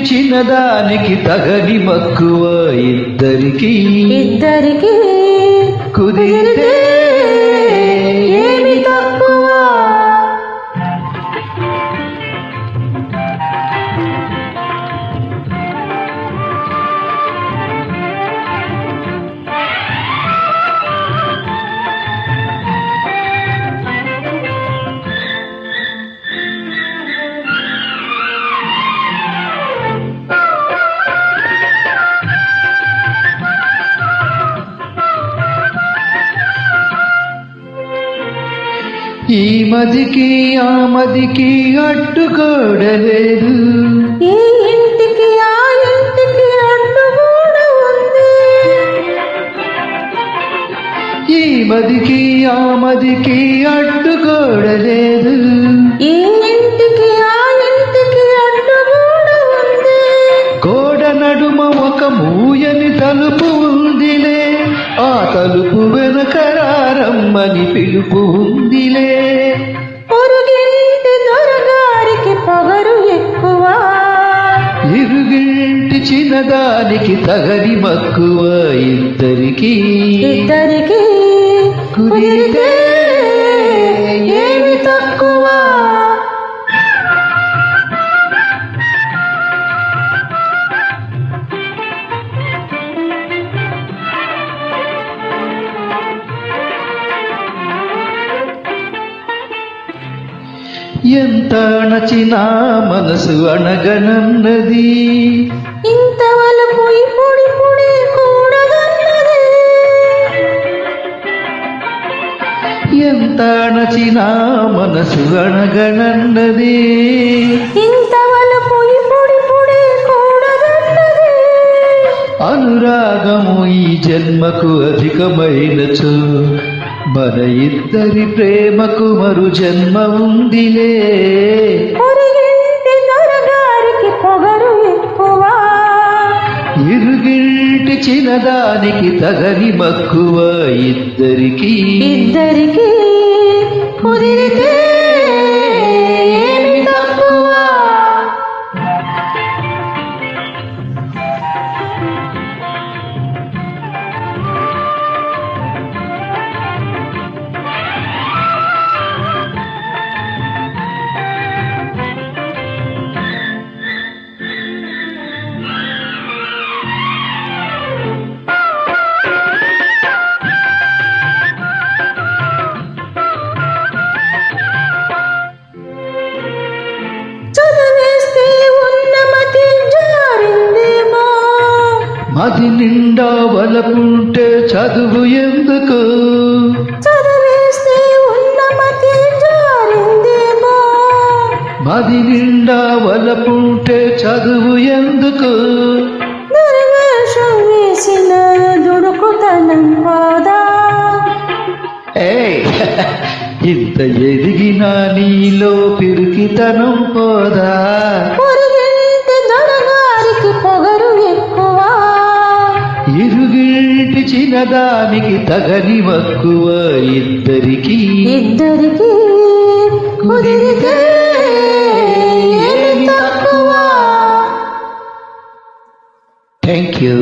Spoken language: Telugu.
చిన్నదానికి తగని మక్కువ ఇద్దరికి కుదిరితే ఏమి తక్కువ. ఈ మదికి ఆ మదికి అడ్డుకోడలేదు, ఈ ఇంటికి ఆ ఇంటికి అడ్డుగోడ ఉంది. ఈ మదికి ఆ మదికి అడ్డుకోడలేదు, ఈ ఇంటికి ఆ ఇంటికి అడ్డుగోడ ఉంది. గోడ నడుమ ఒక మూయని తలుపు ఉందిలే, ఆ తలుపు వెనుక రమ్మని పిలుపు ఉందిలే. పొరుగింటి దొరగారికి పొగరు ఎక్కువ, ఇరుగింటి చిన్నదానికి తగని మక్కువ ఇద్దరికి కుదిరితే ఏమి తక్కువ. ఎంత అణచినా మనసు అణగనన్నది, ఇంతవరకు ఇప్పుడిప్పుడే కూడదన్నది. ఎంత అణచినా మనసు అణగనన్నది, ఇంతవరకు ఇప్పుడిప్పుడే కూడదన్నది. అనురాగము ఈ జన్మకు అధికమైనచో మన ఇద్దరి ప్రేమకు మరు జన్మ ఉందిలే. పొరుగింటి దొరగారికి పొగరు ఎక్కువ, ఇరుగింటి చిన్నదానికి తగని మక్కువ ఇద్దరికి కుదిరితే ఏమి తక్కువ. చదివేస్తే ఉన్నమతి జారిందేమో, మది నిండా వలపుంటే చదువు ఎందుకు, చదివేస్తే ఉన్నమతి జారిందేమో. మది నిండా వలపుంటే చదువు ఎందుకు, నిర్వేషం వేసిన దుడుకుతనం పోదా. ఇంత ఎదిగినా నీలో పిరికితనం పోదా. పొరుగింటి దొరగారికి పొగరు ఎక్కువ, ఇరుగింటి చిన్నదానికి తగని మక్కువ ఇద్దరికి కుదిరితే ఏమి తక్కువ. Thank you.